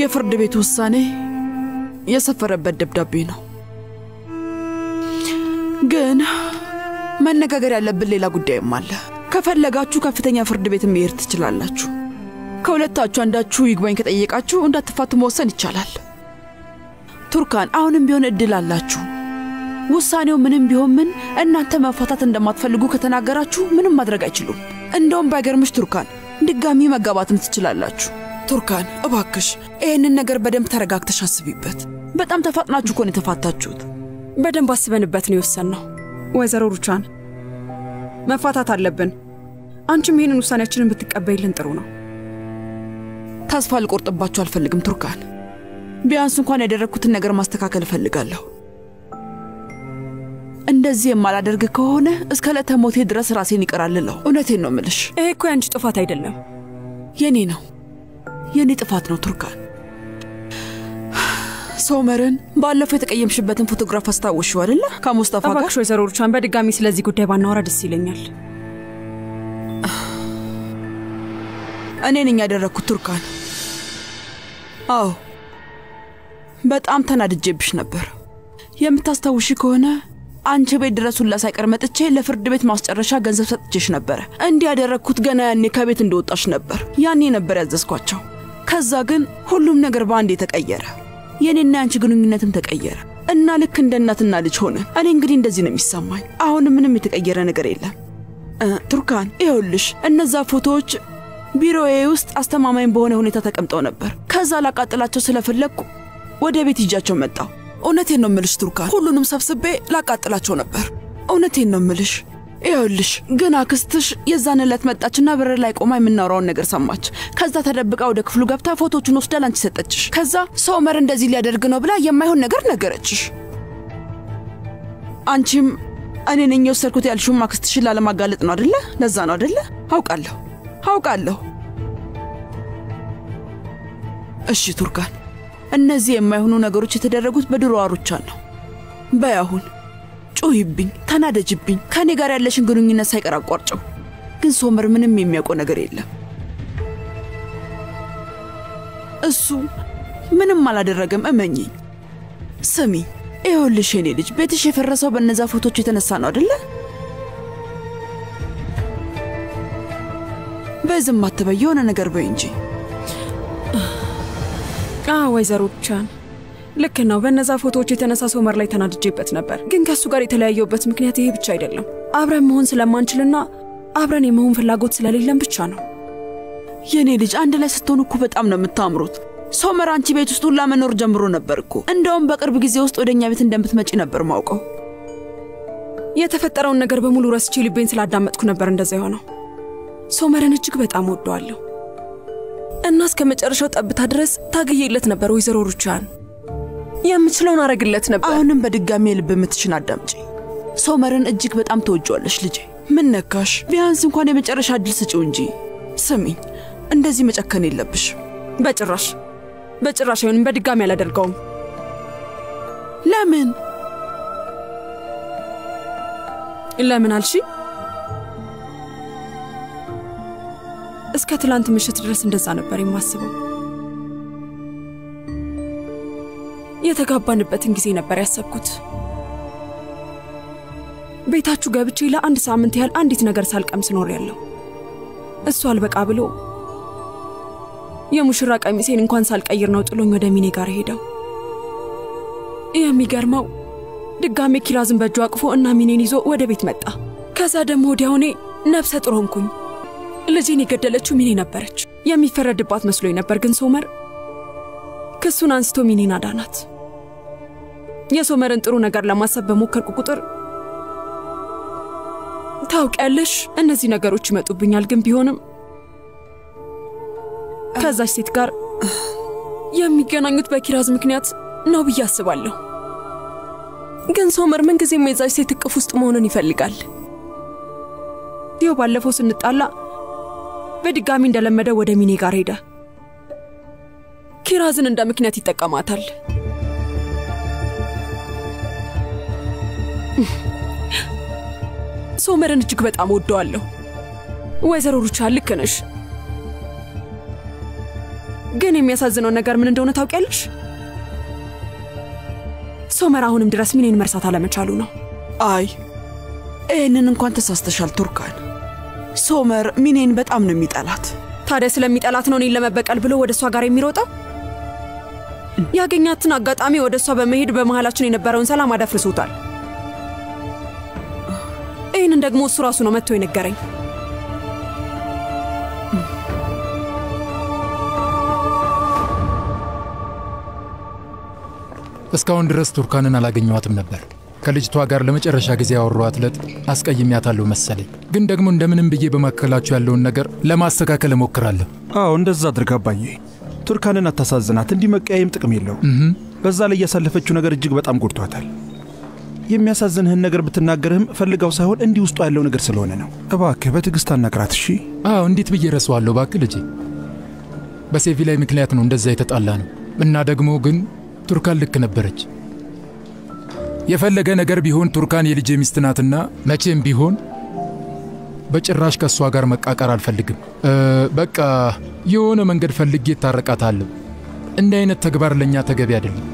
የፍርድ ቤት ውሳኔ የሰፈረበት ደብዳቤ ነው። ግን መነጋገር ያለብን ሌላ ጉዳይም አለ። ከፈለጋችሁ ከፍተኛ ፍርድ ቤት መሄድ ትችላላችሁ። ከሁለታችሁ አንዳችሁ ይግባኝ ከጠየቃችሁ እንዳትፋቱ መወሰን ይቻላል። ቱርካን አሁንም ቢሆን እድል አላችሁ። ውሳኔው ምንም ቢሆን ምን እናንተ መፋታት እንደማትፈልጉ ከተናገራችሁ ምንም ማድረግ አይችሉም። እንደውም ባይገርምሽ ቱርካን ድጋሚ መጋባትም ትችላላችሁ። ቱርካን እባክሽ ይሄንን ነገር በደንብ ተረጋግተሽ አስቢበት። በጣም ተፋጥናችሁ እኮ ነው የተፋታችሁት። በደንብ አስበንበት ነው የወሰንነው። ወይዘሮ ሩቻን መፋታት አለብን። አንቺም ይሄንን ውሳኔያችንን ብትቀበይልን ጥሩ ነው። ተስፋ ልቆርጥባችሁ አልፈልግም ቱርካን። ቢያንስ እንኳን ያደረኩትን ነገር ማስተካከል እፈልጋለሁ። እንደዚህ የማላደርግ ከሆነ እስከ ለተሞቴ ድረስ ራሴን ይቀራልለው። እውነቴን ነው የምልሽ። ይሄ እኮ ያንቺ ጥፋት አይደለም፣ የኔ ነው። የኔ ጥፋት ነው ቱርካን። ሶመርን ባለፈው የተቀየምሽበትን ፎቶግራፍ አስታውሽው አይደለ? ከሙስጣፋ ጋር። እባክሽ ወይዘሮ ሩቻን በድጋሚ ስለዚህ ጉዳይ ባናወራ ደስ ይለኛል። እኔ ነኝ ያደረኩት ቱርካን። አዎ በጣም ተናድጄብሽ ነበር። የምታስታውሺ ከሆነ አንቺ ቤት ድረሱላ ሳይቀር መጥቼ ለፍርድ ቤት ማስጨረሻ ገንዘብ ሰጥቼሽ ነበር። እንዲህ ያደረኩት ገና ያኔ ከቤት እንደወጣሽ ነበር። ያኔ ነበር ያዘዝኳቸው። ከዛ ግን ሁሉም ነገር በአንዴ ተቀየረ። የኔና አንቺ ግንኙነትም ተቀየረ እና ልክ እንደ እናትና ልጅ ሆነ። እኔ እንግዲህ እንደዚህ ነው የሚሰማኝ። አሁን ምንም የተቀየረ ነገር የለም። ቱርካን ይኸውልሽ እነዛ ፎቶዎች ቢሮዬ ውስጥ አስተማማኝ በሆነ ሁኔታ ተቀምጠው ነበር። ከዛ ላቃጥላቸው ስለፈለኩ ወደ ቤት ይጃቸው መጣሁ። እውነቴን ነው የምልሽ ቱርካን፣ ሁሉንም ሰብስቤ ላቃጥላቸው ነበር። እውነቴን ነው የምልሽ። ይኸውልሽ ግን አክስትሽ የዛን ዕለት መጣችና በር ላይ ቆማ የምናወራውን ነገር ሰማች። ከዛ ተደብቃ ወደ ክፍሉ ገብታ ፎቶቹን ወስዳ ላንቺ ሰጠችሽ። ከዛ ሶመር እንደዚህ ሊያደርግ ነው ብላ የማይሆን ነገር ነገረችሽ። አንቺም እኔ ነኝ የወሰድኩት ያልሽው አክስትሽን ላለማጋለጥ ነው አይደለ? ለዛ ነው አይደለ? አውቃለሁ። እሺ ቱርካን፣ እነዚህ የማይሆኑ ነገሮች የተደረጉት በድሮ ሩቻን ነው። በያሁን ጮህብኝ፣ ተናደጅብኝ፣ ከኔ ጋር ያለሽን ግንኙነት ሳይቀር አቋርጨው። ግን ሶመር ምንም የሚያውቀው ነገር የለም። እሱ ምንም አላደረገም፣ እመኚኝ። ስሚ ይኸውልሽ የኔ ልጅ፣ ቤትሽ የፈረሰው በእነዛ ፎቶች የተነሳ ነው አይደለ? በዝም አትበይ፣ የሆነ ነገር በይ እንጂ። ወይዘሮ ሩቻን ልክ ነው። በእነዛ ፎቶዎች የተነሳ ሶመር ላይ ተናድጄበት ነበር። ግን ከሱ ጋር የተለያየውበት ምክንያት ይሄ ብቻ አይደለም። አብረን መሆን ስለማንችልና አብረን የመሆን ፍላጎት ስለሌለን ብቻ ነው። የኔ ልጅ አንድ ላይ ስትሆኑ እኮ በጣም ነው የምታምሩት። ሶመር አንቺ ቤት ውስጥ ሁላ መኖር ጀምሮ ነበር እኮ። እንደውም በቅርብ ጊዜ ውስጥ ወደኛ ቤት እንደምትመጪ ነበር ማውቀው። የተፈጠረውን ነገር በሙሉ ረስቼ ልቤን ስላዳመጥኩ ነበር እንደዛ የሆነው። ሶመርን እጅግ በጣም ወደዋለሁ እና እስከ መጨረሻው ጠብታ ድረስ ታግዬለት ነበር። ወይዘሮ ሩቻን የምችለውን አረግለት ነበር። አሁንም በድጋሚ ልብ ምትሽን አዳምጪ። ሶመርን እጅግ በጣም ተወጇለሽ ልጄ። ምን ነካሽ? ቢያንስ እንኳን የመጨረሻ እድል ስጪው እንጂ። ስሚኝ፣ እንደዚህ መጨከን የለብሽ። በጭራሽ አይሆንም። በድጋሚ አላደርገውም። ለምን አልሺ? እስከ ትላንት ምሽት ድረስ እንደዛ ነበር የማስበው። የተጋባንበትን ጊዜ ነበር ያሰብኩት። ቤታችሁ ገብቼ ለአንድ ሳምንት ያህል አንዲት ነገር ሳልቀምስ ኖር ያለው እሱ አልበቃ ብሎ የሙሽራ ቀሚሴን እንኳን ሳልቀይር ነው ጥሎኝ ወደ ሚኔ ጋር ሄደው። የሚገርመው ድጋሜ ኪራዝን በእጁ አቅፎ እና ሚኔን ይዞ ወደ ቤት መጣ። ከዛ ደግሞ ወዲያውኔ ነፍሰ ጡር ሆንኩኝ። ልጄን የገደለችው ሚኔ ነበረች። የሚፈረድባት መስሎኝ ነበር። ግን ሶመር ክሱን አንስቶ ሚኔን አዳናት። የሶመርን ጥሩ ነገር ለማሰብ በሞከርኩ ቁጥር ታውቂያለሽ እነዚህ ነገሮች ይመጡብኛል። ግን ቢሆንም ከዛች ሴት ጋር የሚገናኙት በኪራዝ ምክንያት ነው ብዬ አስባለሁ። ግን ሶመር ምን ጊዜም የዛች ሴት እቅፍ ውስጥ መሆንን ይፈልጋል። ባለፈው ስንጣላ በድጋሚ እንደለመደ ወደ ሚኔ ጋር ሄደ። ኪራዝን እንደ ምክንያት ይጠቀማታል። ሶመርን እጅግ በጣም ወደዋለሁ። ወይዘሮ ሩቻል ልክ ነሽ። ግን የሚያሳዝነው ነገር ምን እንደሆነ ታውቂያለሽ? ሶመር አሁንም ድረስ ሚኔን መርሳት አለመቻሉ ነው። አይ ይህንን እንኳን ተሳስተሻል ቱርካን። ሶመር ሚኔን በጣም ነው የሚጠላት። ታዲያ ስለሚጠላት ነው እኔን ለመበቀል ብሎ ወደ እሷ ጋር የሚሮጠው? ያገኛትን አጋጣሚ ወደ እሷ በመሄድ በመሃላችን የነበረውን ሰላም አደፍርሶታል። ይህንን ደግሞ እሱ ራሱ ነው መጥቶ የነገረኝ። እስካሁን ድረስ ቱርካንን አላገኘኋትም ነበር። ከልጅቷ ጋር ለመጨረሻ ጊዜ ያወራኋት ዕለት አስቀይሜያታለሁ መሰለኝ። ግን ደግሞ እንደምንም ብዬ በመካከላችሁ ያለውን ነገር ለማስተካከል እሞክራለሁ። አዎ እንደዛ አድርግ አባዬ። ቱርካንን አታሳዝናት። እንዲህ መቀያየም ጥቅም የለውም። በዛ ላይ ያሳለፈችው ነገር እጅግ በጣም ጎድቷታል። የሚያሳዝንህን ነገር ብትናገርህም ፈልጋው ሳይሆን እንዲህ ውስጡ ያለው ነገር ስለሆነ ነው። እባክህ በትዕግስት አናግራት እሺ? አዎ እንዴት ብዬ ረሳዋለሁ እባክህ ልጄ። በሴቪ ላይ ምክንያት ነው እንደዛ የተጣላ ነው። እና ደግሞ ግን ቱርካን ልክ ነበረች። የፈለገ ነገር ቢሆን ቱርካን የልጄ ሚስት ናትና መቼም ቢሆን በጭራሽ ከሷ ጋር መቃቀር አልፈልግም። በቃ የሆነ መንገድ ፈልጌ ታረቃታለሁ። እንደ አይነት ተግባር ለኛ ተገቢ አይደለም።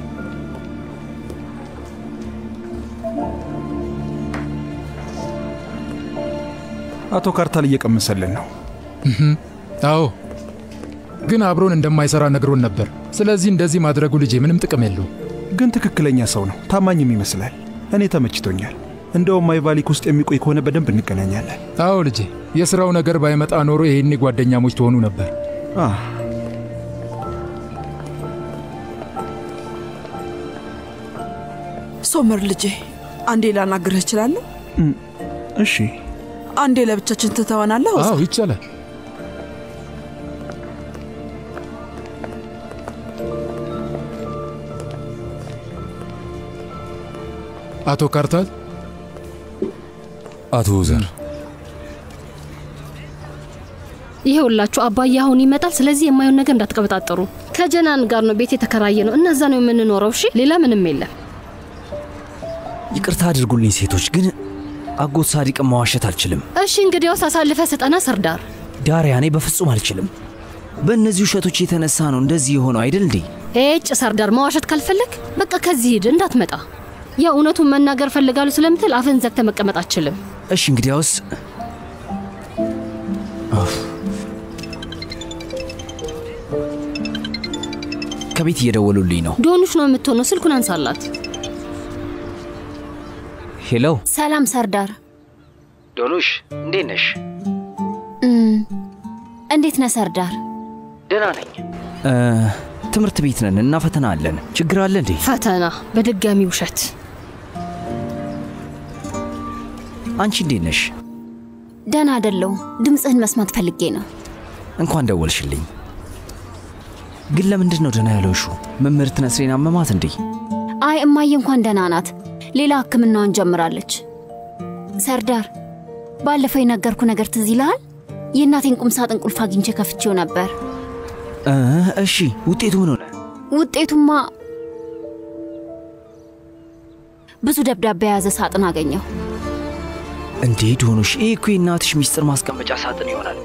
አቶ ካርታል እየቀመሰልን ነው። አዎ ግን አብሮን እንደማይሰራ ነግሮን ነበር። ስለዚህ እንደዚህ ማድረጉ ልጄ ምንም ጥቅም የለውም። ግን ትክክለኛ ሰው ነው፣ ታማኝም ይመስላል። እኔ ተመችቶኛል። እንደውም ማይቫሊክ ውስጥ የሚቆይ ከሆነ በደንብ እንገናኛለን። አዎ ልጄ፣ የሥራው ነገር ባይመጣ ኖሮ ይሄኔ ጓደኛሞች ትሆኑ ነበር። ሶመር ልጄ፣ አንዴ ላናግርህ እችላለሁ? እሺ። አንዴ ለብቻችን ትተወናለህ? አዎ ይቻላል። አቶ ካርታል። አቶ ዘር ይሄውላችሁ አባዬ አሁን ይመጣል። ስለዚህ የማይሆን ነገር እንዳትቀበጣጠሩ። ከጀናን ጋር ነው ቤት የተከራየ ነው። እነዛ ነው የምንኖረው። እሺ ሌላ ምንም የለም። ይቅርታ አድርጉልኝ ሴቶች፣ ግን አጎት ሳዲቅ ማዋሸት አልችልም። እሺ እንግዲያውስ አሳልፈ ስጠና ሰርዳር። ዳሪያ፣ እኔ በፍጹም አልችልም። በእነዚህ ውሸቶች የተነሳ ነው እንደዚህ የሆነው አይደል እንዴ? እጭ ሰርዳር፣ ማዋሸት ካልፈለክ በቃ ከዚህ ሂድ፣ እንዳትመጣ። ያ እውነቱን መናገር ፈልጋለሁ ስለምትል አፍን ዘግተ መቀመጥ አትችልም። እሺ እንግዲያውስ ከቤት እየደወሉልኝ ነው። ዶኑሽ ነው የምትሆነው። ስልኩን አንሳላት። ሄሎ። ሰላም ሰርዳር። ዶኑሽ እንዴት ነሽ? እንዴት ነህ ሰርዳር? ደህና ነኝ። ትምህርት ቤት ነን እና ፈተና አለን። ችግር አለ እንዴ? ፈተና? በድጋሚ ውሸት። አንቺ እንዴት ነሽ? ደህና አይደለሁም። ድምጽህን መስማት ፈልጌ ነው። እንኳን ደወልሽልኝ። ግን ለምንድን ነው ደህና ያለሽው? መምህርት ነስሬን አመማት እንዴ? አይ እማዬ እንኳን ደህና ናት። ሌላ ህክምናውን ጀምራለች። ሰርዳር፣ ባለፈው የነገርኩ ነገር ትዝ ይልሃል? የእናቴን ቁም ሳጥን ቁልፍ አግኝቼ ከፍቼው ነበር። እሺ ውጤቱ ምን ሆነ? ውጤቱማ ብዙ ደብዳቤ የያዘ ሳጥን አገኘው። እንዴ ዶኑሽ፣ ይሄ እኮ የእናትሽ ሚስጥር ማስቀመጫ ሳጥን ይሆናል።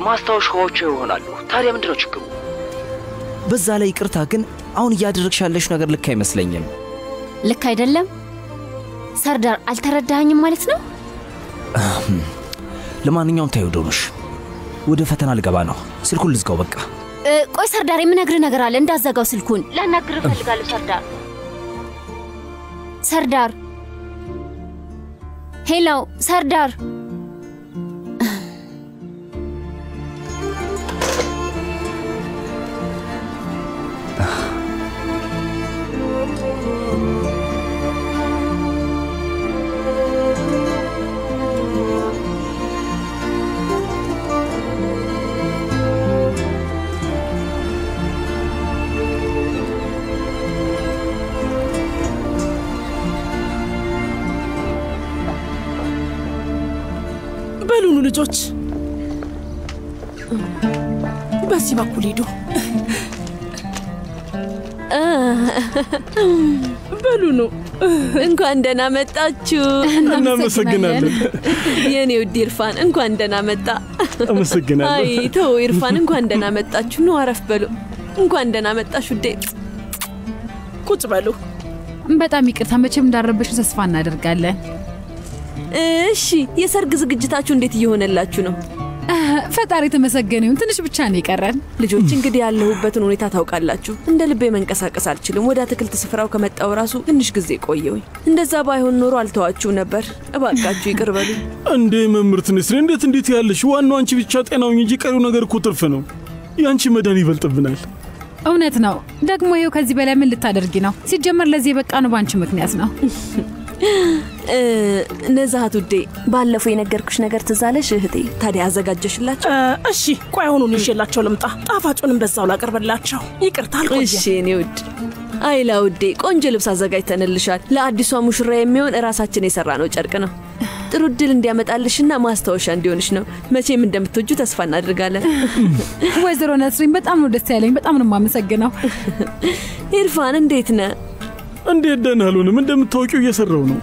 ማስታወሻዎቹ ይሆናሉ። ታዲያ ምንድነው ችግሩ? በዛ ላይ ይቅርታ፣ ግን አሁን እያደረግሽ ያለሽው ነገር ልክ አይመስለኝም። ልክ አይደለም? ሰርዳር አልተረዳኸኝም ማለት ነው? ለማንኛውም ታዩ ዶኑሽ፣ ወደ ፈተና ልገባ ነው። ስልኩን ልዝጋው በቃ። ቆይ ሰርዳር፣ የምነግርህ ነገር አለ። እንዳዘጋው ስልኩን ላናግርህ እፈልጋለሁ። ሰርዳር ሰርዳር፣ ሄሎ ሰርዳር። ልጆች በዚህ በኩል ሂዱ። በሉ ነው። እንኳን ደህና መጣችሁ። እናመሰግናለን። የኔ ውድ ኢርፋን እንኳን ደህና መጣ። አመሰግናለሁ። አይ ተው ኢርፋን እንኳን ደህና መጣችሁ። ነው አረፍ በሉ። እንኳን ደህና መጣሽ ውዴ። ቁጭ በሉ። በጣም ይቅርታ መቼም እንዳረበሽ ተስፋ እናደርጋለን። እሺ የሰርግ ዝግጅታችሁ እንዴት እየሆነላችሁ ነው? ፈጣሪ የተመሰገነ ይሁን። ትንሽ ብቻ ነው የቀረን። ልጆች እንግዲህ ያለሁበትን ሁኔታ ታውቃላችሁ። እንደ ልቤ መንቀሳቀስ አልችልም። ወደ አትክልት ስፍራው ከመጣው ራሱ ትንሽ ጊዜ ቆየሁኝ። እንደዛ ባይሆን ኖሮ አልተዋችሁ ነበር። እባካችሁ ይቅር በሉ። እንዴ መምህርት ንስሬ እንዴት ያለሽ? ዋናው አንቺ ብቻ ጤናውኝ እንጂ ቀሪው ነገር እኮ ትርፍ ነው። ያንቺ መዳን ይበልጥብናል። እውነት ነው። ደግሞ ይኸው ከዚህ በላይ ምን ልታደርጊ ነው? ሲጀመር ለዚህ የበቃ ነው ባንቺ ምክንያት ነው። ነዛሃት ውዴ ባለፈው የነገርኩሽ ነገር ትዝ አለሽ እህቴ? ታዲያ አዘጋጀሽላቸው? እሺ ቆይ አሁኑን ይዤላቸው ልምጣ። ጣፋጩንም በዛው ላቀርብላቸው። ይቅርታ አልቆየም። እሺ እኔ ውድ አይላ ውዴ ቆንጆ ልብስ አዘጋጅተንልሻል። ለአዲሷ ሙሽራ የሚሆን ራሳችን የሰራነው ጨርቅ ነው። ጥሩ ድል እንዲያመጣልሽና ማስታወሻ እንዲሆንሽ ነው። መቼም እንደምትወጁ ተስፋ እናደርጋለን። ወይዘሮ ነስሪን በጣም ነው ደስ ያለኝ። በጣም ነው የማመሰግነው። ኢርፋን እንዴት ነህ? እንዴት ደህና አልሆንም። እንደምታውቂው እየሰራው ነው።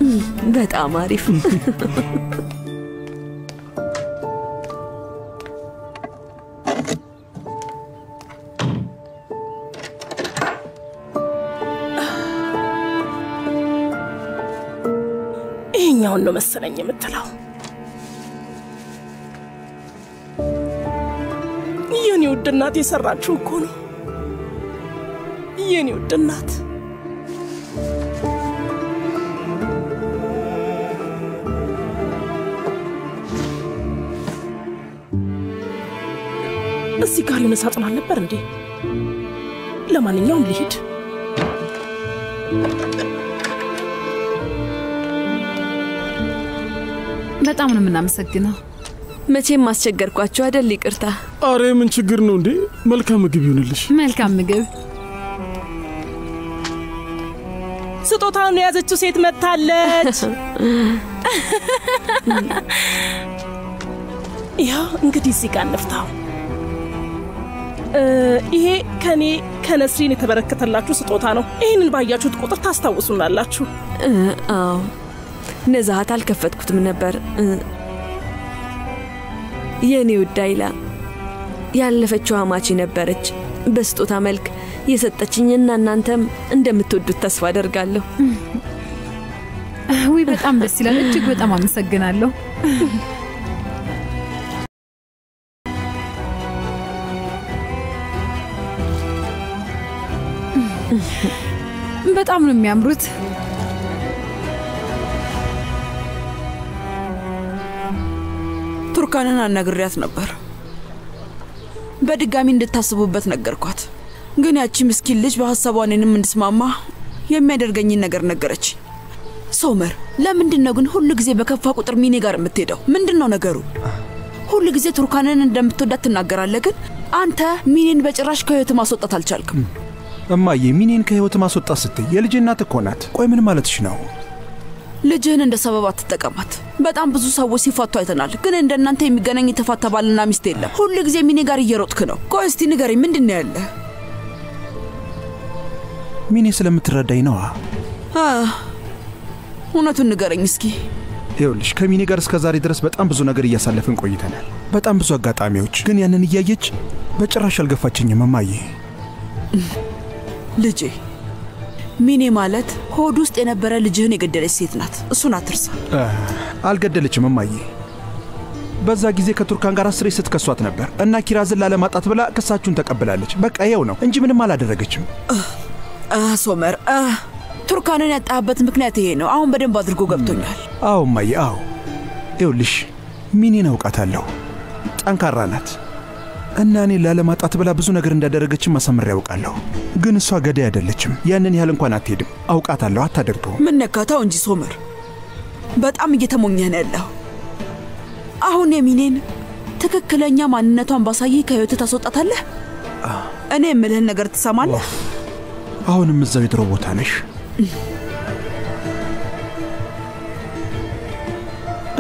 በጣም አሪፍ። ይሄኛውን ነው መሰለኝ የምትለው። የኔ ውድ እናት የሰራችው እኮ ነው። የኔ ውድ እናት እዚህ ጋር የሆነ ሳጥን አልነበር እንዴ? ለማንኛውም ልሂድ። በጣም ነው የምናመሰግነው። መቼም ማስቸገርኳችሁ አይደል? ይቅርታ። አሬ ምን ችግር ነው እንዴ? መልካም ምግብ ይሁንልሽ። መልካም ምግብ። ስጦታውን የያዘችው ሴት መጥታለች። ያ እንግዲህ እዚህ ጋር እንፍታው። ይሄ ከነስሪን የተበረከተላችሁ ስጦታ ነው። ይሄንን ባያችሁት ቁጥር ታስታውሱናላችሁ። አዎ ነዛሃት አልከፈትኩትም ነበር። የኔ ውድ አይላ ያለፈችው አማቺ ነበረች። በስጦታ መልክ የሰጠችኝና እናንተም እንደምትወዱት ተስፋ አደርጋለሁ። ወይ በጣም ደስ ይላል። እጅግ በጣም አመሰግናለሁ። በጣም ነው የሚያምሩት። ቱርካንን አናግሬያት ነበር። በድጋሚ እንድታስቡበት ነገርኳት። ግን ያቺ ምስኪን ልጅ በሐሳቧ እኔንም እንድስማማ የሚያደርገኝን ነገር ነገረች። ሶመር ለምንድን ነው ግን ሁሉ ጊዜ በከፋ ቁጥር ሚኔ ጋር የምትሄደው? ምንድን ነው ነገሩ? ሁሉ ጊዜ ቱርካንን እንደምትወዳት ትናገራለህ፣ ግን አንተ ሚኔን በጭራሽ ከህይወት ማስወጣት አልቻልክም። እማዬ ሚኔን ከህይወት ማስወጣት ስትይ የልጅ እናት እኮ ናት። ቆይ ምን ማለትሽ ነው? ልጅህን እንደ ሰበብ አትጠቀማት። በጣም ብዙ ሰዎች ሲፋቱ አይተናል፣ ግን እንደናንተ የሚገናኝ የተፋታ ባልና ሚስት የለም። ሁሉ ጊዜ ሚኔ ጋር እየሮጥክ ነው። ቆይ እስቲ ንገረኝ፣ ምንድን ነው ያለ? ሚኔ ስለምትረዳኝ ነዋ። እውነቱን ንገረኝ እስኪ። ይኸውልሽ ከሚኔ ጋር እስከ ዛሬ ድረስ በጣም ብዙ ነገር እያሳለፍን ቆይተናል። በጣም ብዙ አጋጣሚዎች፣ ግን ያንን እያየች በጭራሽ አልገፋችኝም እማዬ። ልጄ ሚኔ ማለት ሆድ ውስጥ የነበረ ልጅህን የገደለች ሴት ናት። እሱን አትርሳ። አልገደለችም እማዬ። በዛ ጊዜ ከቱርካን ጋር አስሬ ስትከሷት ነበር እና ኪራዝን ላለማጣት ብላ ክሳችሁን ተቀብላለች። በቃ ይኸው ነው እንጂ ምንም አላደረገችም። ሶመር ቱርካንን ያጣህበት ምክንያት ይሄ ነው። አሁን በደንብ አድርጎ ገብቶኛል። አዎ እማዬ፣ አዎ። ይኸውልሽ ሚኔን አውቃታለሁ። ጠንካራ ናት እና እኔ ላለማጣት ብላ ብዙ ነገር እንዳደረገችም አሳምሬ ያውቃለሁ። ግን እሷ ገዳይ አይደለችም። ያንን ያህል እንኳን አትሄድም። አውቃታለሁ፣ አታደርገው። ምን ነካታው እንጂ ሶመር፣ በጣም እየተሞኘህ ነው ያለው። አሁን የሚኔን ትክክለኛ ማንነቷን ባሳይህ ከህይወትህ ታስወጣታለህ? እኔ የምልህን ነገር ትሰማለህ? አሁንም እዛው የድሮ ቦታ ነሽ።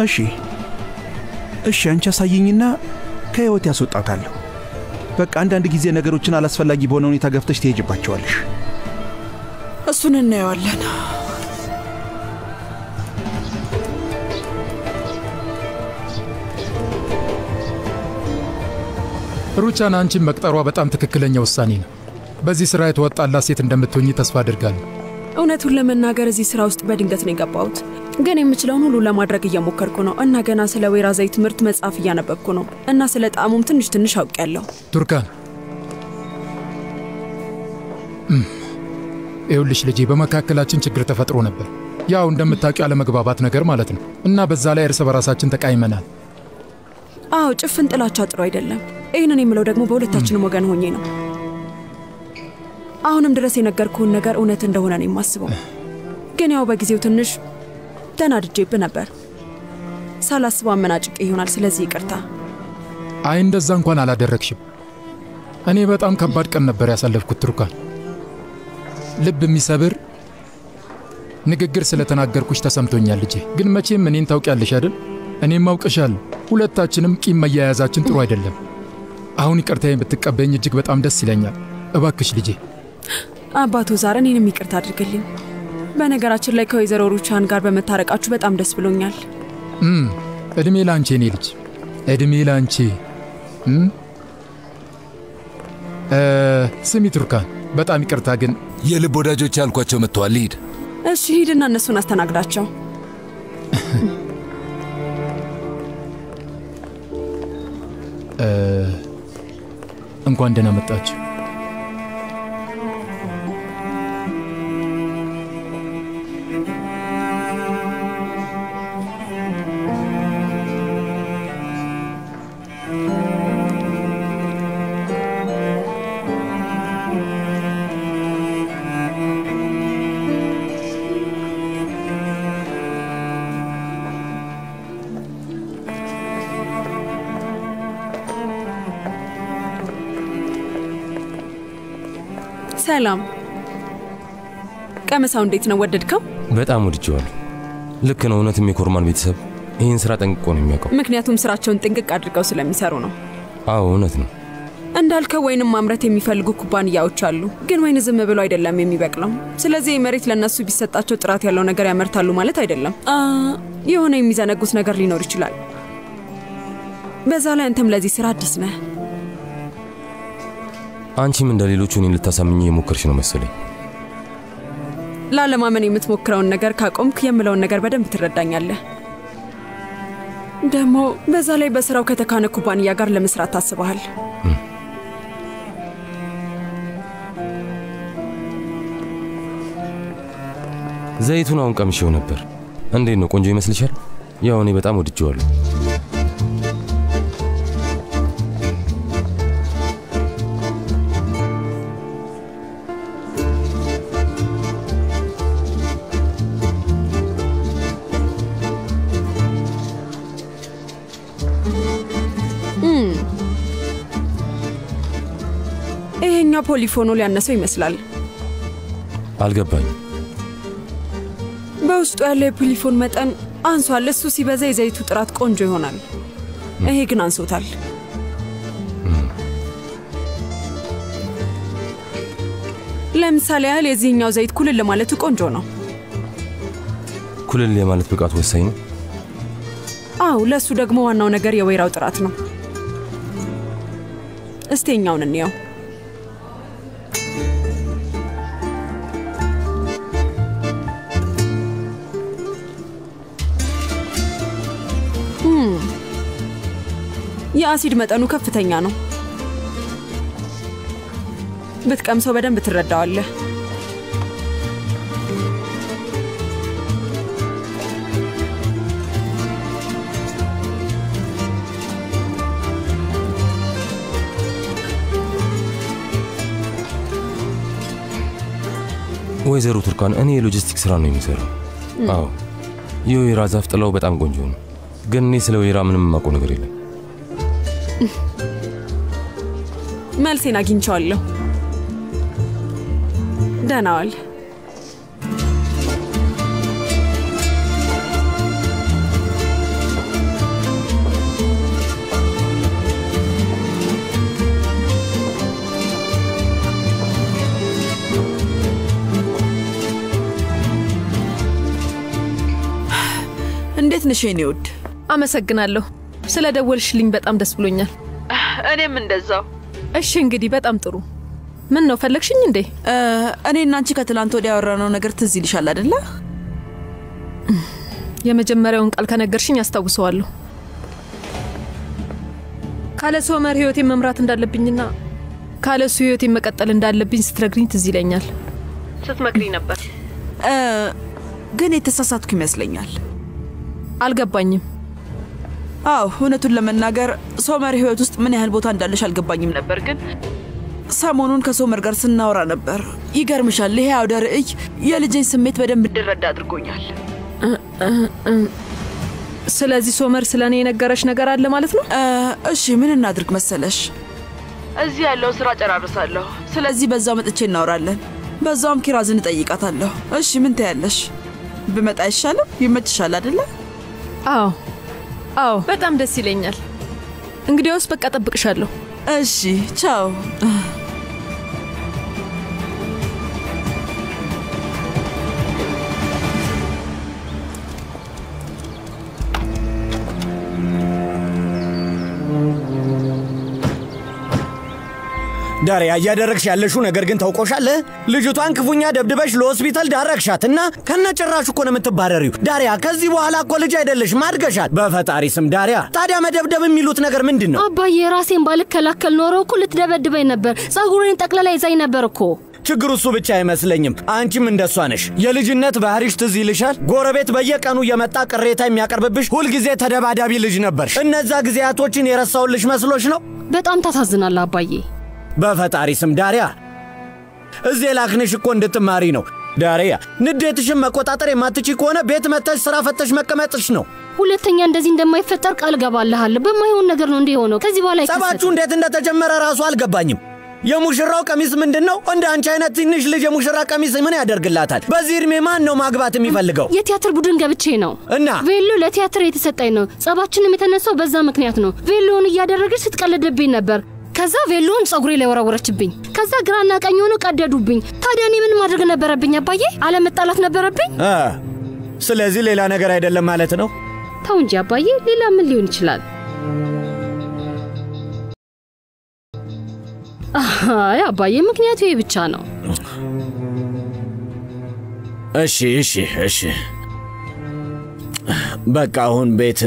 እሺ እሺ አንቺ አሳየኝና ከህይወት ያስወጣታለሁ። በቃ አንዳንድ ጊዜ ነገሮችን አላስፈላጊ በሆነ ሁኔታ ገፍተሽ ትሄጅባቸዋለሽ። እሱን እናየዋለን። ሩቻን አንቺን መቅጠሯ በጣም ትክክለኛ ውሳኔ ነው። በዚህ ስራ የተወጣላት ሴት እንደምትሆኚ ተስፋ አድርጋለሁ። እውነቱን ለመናገር እዚህ ስራ ውስጥ በድንገት ነው የገባሁት፣ ግን የምችለውን ሁሉ ለማድረግ እየሞከርኩ ነው እና ገና ስለ ወይራ ዘይት ምርት መጽሐፍ እያነበብኩ ነው እና ስለ ጣዕሙም ትንሽ አውቄያለሁ። ቱርካን ይኸውልሽ ልጄ፣ በመካከላችን ችግር ተፈጥሮ ነበር። ያው እንደምታውቂው አለመግባባት ነገር ማለት ነው እና በዛ ላይ እርስ በራሳችን ተቃይመናል። አዎ ጭፍን ጥላቻ ጥሩ አይደለም። ይህንን የምለው ደግሞ በሁለታችንም ወገን ሆኜ ነው። አሁንም ድረስ የነገርኩህን ነገር እውነት እንደሆነ ነው የማስበው፣ ግን ያው በጊዜው ትንሽ ተናድጄብህ ነበር። ሳላስበው አመናጭቄ ይሆናል፣ ስለዚህ ይቅርታ። አይ እንደዛ እንኳን አላደረግሽም። እኔ በጣም ከባድ ቀን ነበር ያሳለፍኩት ቱርካን። ልብ የሚሰብር ንግግር ስለተናገርኩሽ ተሰምቶኛል ልጄ። ግን መቼም እኔን ታውቂያለሽ አይደል? እኔም አውቅሻለሁ። ሁለታችንም ቂም መያያዛችን ጥሩ አይደለም። አሁን ይቅርታዬን ብትቀበይኝ እጅግ በጣም ደስ ይለኛል። እባክሽ ልጄ። አባቱ ዛሬ እኔንም ይቅርታ አድርግልኝ። በነገራችን ላይ ከወይዘሮ ሩቻን ጋር በመታረቃችሁ በጣም ደስ ብሎኛል። እድሜ ላንቺ እኔ ልጅ፣ እድሜ ላንቺ። ስሚ ቱርካን፣ በጣም ይቅርታ ግን የልብ ወዳጆች ያልኳቸው መጥተዋል። ሂድ። እሺ ሂድና እነሱን አስተናግዳቸው። እንኳን ደህና መጣችሁ። ሰላም። ቀመሳው እንዴት ነው? ወደድከው? በጣም ወድጄዋለሁ። ልክ ነው። እውነትም የኮርማን ቤተሰብ ይህን ስራ ጠንቅቆ ነው የሚያውቀው። ምክንያቱም ስራቸውን ጥንቅቅ አድርገው ስለሚሰሩ ነው። አዎ እውነት ነው። እንዳልከው ወይንም ማምረት የሚፈልጉ ኩባንያዎች አሉ፣ ግን ወይን ዝም ብሎ አይደለም የሚበቅለው። ስለዚህ መሬት ለነሱ ቢሰጣቸው ጥራት ያለው ነገር ያመርታሉ ማለት አይደለም። የሆነ የሚዘነጉት ነገር ሊኖር ይችላል። በዛ ላይ አንተም ለዚህ ስራ አዲስ ነህ። አንቺም እንደሌሎቹ እኔን ልታሳምኚ የሞከርሽ ነው መሰለኝ። ላለማመን የምትሞክረውን ነገር ካቆምክ የምለውን ነገር በደንብ ትረዳኛለህ። ደግሞ በዛ ላይ በስራው ከተካነ ኩባንያ ጋር ለመስራት ታስበሃል። ዘይቱን አሁን ቀምሼው ነበር። እንዴት ነው? ቆንጆ ይመስልሻል? ያው እኔ በጣም ወድጄዋለሁ። ይሄኛው ፖሊፎኖል ያነሰው ይመስላል። አልገባኝም። በውስጡ ያለው የፖሊፎን መጠን አንሷል። እሱ ሲበዛ የዘይቱ ጥራት ቆንጆ ይሆናል። ይሄ ግን አንሶታል። ለምሳሌ ያህል የዚህኛው ዘይት ኩልል ለማለቱ ቆንጆ ነው። ኩልል የማለት ብቃት ወሳኝ ነው። አዎ፣ ለሱ ደግሞ ዋናው ነገር የወይራው ጥራት ነው። እስቴኛውን እንየው። የአሲድ መጠኑ ከፍተኛ ነው። ብትቀምሰው በደንብ ትረዳዋለህ። ወይዘሮ ቱርካን፣ እኔ የሎጂስቲክ ስራ ነው የሚሰራው። አዎ የወይራ ዛፍ ጥላው በጣም ቆንጆ ነው፣ ግን እኔ ስለ ወይራ ምንም የማውቀው ነገር የለም። መልሴን አግኝቼዋለሁ። ደህና ዋል። እንዴት ነሽ የኔ ውድ? አመሰግናለሁ። ስለደወልሽልኝ በጣም ደስ ብሎኛል። እኔም እንደዛው። እሺ እንግዲህ በጣም ጥሩ። ምን ነው ፈለግሽኝ እንዴ? እኔና አንቺ ከትላንት ወዲያ ያወራነው ነገር ትዝ ይልሻል አይደለ? የመጀመሪያውን ቃል ከነገርሽኝ አስታውሰዋለሁ። ካለ ሶመር ህይወቴን መምራት እንዳለብኝና ካለ እሱ ህይወቴን መቀጠል እንዳለብኝ ስትነግሪኝ ትዝ ይለኛል። ስትመክሪ ነበር። ግን የተሳሳትኩ ይመስለኛል። አልገባኝም። አዎ እውነቱን ለመናገር ሶመር ህይወት ውስጥ ምን ያህል ቦታ እንዳለሽ አልገባኝም ነበር። ግን ሰሞኑን ከሶመር ጋር ስናወራ ነበር። ይገርምሻል፣ ይሄ አውደ ርዕይ የልጄን ስሜት በደንብ እንድረዳ አድርጎኛል። ስለዚህ ሶመር ስለኔ የነገረሽ ነገር አለ ማለት ነው? እሺ ምን እናድርግ መሰለሽ? እዚህ ያለው ስራ ጨራርሳለሁ። ስለዚህ በዛው መጥቼ እናወራለን። በዛውም ኪራዝን እጠይቃታለሁ። እሺ ምን ትያለሽ? ብመጣ ይሻላል? ይመችሻል አይደለ? አዎ በጣም ደስ ይለኛል። እንግዲያውስ በቃ ጠብቅሻለሁ። እሺ ቻው። ዳሪያ እያደረግሽ ያለሽው ነገር ግን ታውቆሻል። ልጅቷን ክፉኛ ደብድበሽ ለሆስፒታል ዳረግሻትና ከነጭራሹ እኮ ነው የምትባረሪው። ዳሪያ ከዚህ በኋላ እኮ ልጅ አይደለሽ ማድገሻል። በፈጣሪ ስም ዳሪያ፣ ታዲያ መደብደብ የሚሉት ነገር ምንድን ነው? አባዬ ራሴን ባልከላከል ኖሮ እኮ ልትደበድበኝ ነበር። ጸጉሬን ጠቅለላ ይዛኝ ነበር እኮ። ችግሩ እሱ ብቻ አይመስለኝም። አንቺም እንደሷ ነሽ። የልጅነት ባህሪሽ ትዝ ይልሻል? ጎረቤት በየቀኑ እየመጣ ቅሬታ የሚያቀርብብሽ ሁልጊዜ ተደባዳቢ ልጅ ነበርሽ። እነዛ ጊዜያቶችን የረሳውልሽ መስሎሽ ነው? በጣም ታሳዝናለህ አባዬ። በፈጣሪ ስም ዳሪያ፣ እዚህ ላክንሽ እኮ እንድትማሪ ነው። ዳሪያ፣ ንዴትሽን መቆጣጠር የማትችይ ከሆነ ቤት መተሽ ስራ ፈተሽ መቀመጥሽ ነው። ሁለተኛ እንደዚህ እንደማይፈጠር ቃል ገባልሃለሁ። በማይሆን ነገር ነው እንዴ ሆነው? ከዚህ በኋላ ይከሰት። ጸባችሁ እንዴት እንደተጀመረ ራሱ አልገባኝም። የሙሽራው ቀሚስ ምንድነው? እንደ አንቺ አይነት ትንሽ ልጅ የሙሽራ ቀሚስ ምን ያደርግላታል? በዚህ እድሜ ማን ነው ማግባት የሚፈልገው? የቲያትር ቡድን ገብቼ ነው እና ቬሎ ለቲያትር የተሰጠኝ ነው። ጸባችንም የተነሳው በዛ ምክንያት ነው። ቬሎውን እያደረገች ስትቀልድብኝ ነበር። ከዛ ቬሎውን ጸጉሬ ላይ ወረወረችብኝ። ከዛ ግራና ቀኝ ሆኖ ቀደዱብኝ። ታዲያ እኔ ምን ማድረግ ነበረብኝ አባዬ? አለመጣላት ነበረብኝ? ስለዚህ ሌላ ነገር አይደለም ማለት ነው? ተው እንጂ አባዬ፣ ሌላ ምን ሊሆን ይችላል? አይ አባዬ፣ ምክንያቱ ይሄ ብቻ ነው። እሺ በቃ አሁን ቤት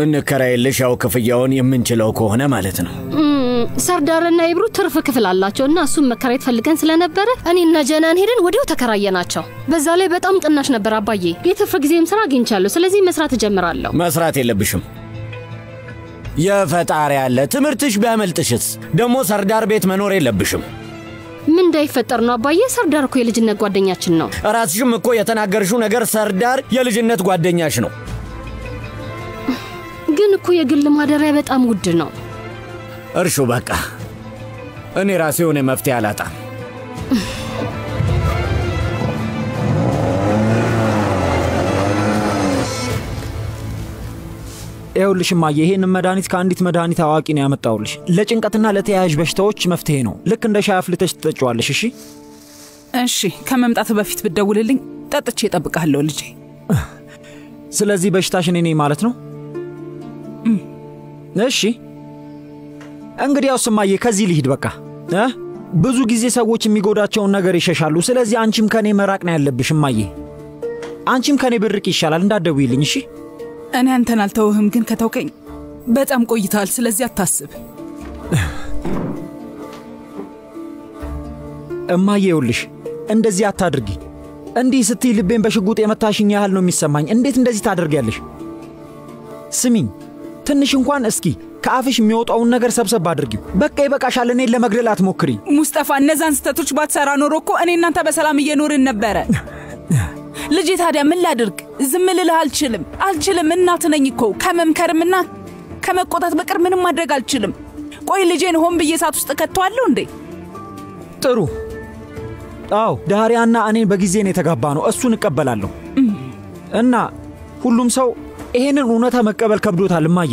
እንከራይልሽ፣ ያው ክፍያውን የምንችለው ከሆነ ማለት ነው። ሰርዳርና ይብሩ ትርፍ ክፍል አላቸውና እሱን መከራየት ፈልገን ስለነበረ እኔና ጀናን ሄደን ወዲያው ተከራየናቸው። በዛ ላይ በጣም ቅናሽ ነበር አባዬ። የትርፍ ጊዜም ስራ አግኝቻለሁ። ስለዚህ መስራት እጀምራለሁ። መስራት የለብሽም። የፈጣሪ ያለ ትምህርትሽ ቢያመልጥሽስ? ደግሞ ሰርዳር ቤት መኖር የለብሽም። ምን እንዳይፈጠር ነው አባዬ? ሰርዳር እኮ የልጅነት ጓደኛችን ነው። ራስሽም እኮ የተናገርሽው ነገር ሰርዳር የልጅነት ጓደኛሽ ነው። ግን እኮ የግል ማደሪያ በጣም ውድ ነው። እርሹ በቃ እኔ ራሴ ሆነ መፍትሄ አላጣም። ይኸውልሽ እማዬ፣ ይሄን መድኃኒት ከአንዲት መድኃኒት አዋቂ ነው ያመጣውልሽ። ለጭንቀትና ለተያያዥ በሽታዎች መፍትሄ ነው። ልክ እንደ ሻይ አፍልተሽ ትጠጪዋለሽ። እሺ ከመምጣት በፊት ብትደውልልኝ ጠጥቼ እጠብቅሃለሁ ልጄ። ስለዚህ በሽታሽ እኔ ነኝ ማለት ነው? እሺ እንግዲያውስ እማዬ ከዚህ ልሂድ በቃ። ብዙ ጊዜ ሰዎች የሚጎዳቸውን ነገር ይሸሻሉ። ስለዚህ አንቺም ከኔ መራቅ ነው ያለብሽ እማዬ። አንቺም ከኔ ብርቅ ይሻላል። እንዳትደውይልኝ እሺ? እኔ አንተን አልተውህም፣ ግን ከተውከኝ በጣም ቆይተሃል። ስለዚህ አታስብ እማዬ። ይኸውልሽ እንደዚህ አታድርጊ። እንዲህ ስትይ ልቤን በሽጉጥ የመታሽኝ ያህል ነው የሚሰማኝ። እንዴት እንደዚህ ታደርጊያለሽ? ስሚኝ፣ ትንሽ እንኳን እስኪ ከአፍሽ የሚወጣውን ነገር ሰብሰብ አድርጊው። በቃ ይበቃሻል። እኔን ለመግደል አትሞክሪ ሙስጠፋ። እነዛን ስህተቶች ባትሰራ ኖሮ እኮ እኔ እናንተ በሰላም እየኖርን ነበረ። ልጄ ታዲያ ምን ላድርግ? ዝም ልልህ አልችልም። እናት ነኝ እኮ። ከመምከርምና ከመቆጣት በቀር ምንም ማድረግ አልችልም። ቆይ ልጄን ሆን ብዬ እሳት ውስጥ ከተዋለሁ እንዴ? ጥሩ። አዎ ዳሪያና እኔን በጊዜ ነው የተጋባ ነው። እሱን እቀበላለሁ። እና ሁሉም ሰው ይሄንን እውነታ መቀበል ከብዶታል እማዬ።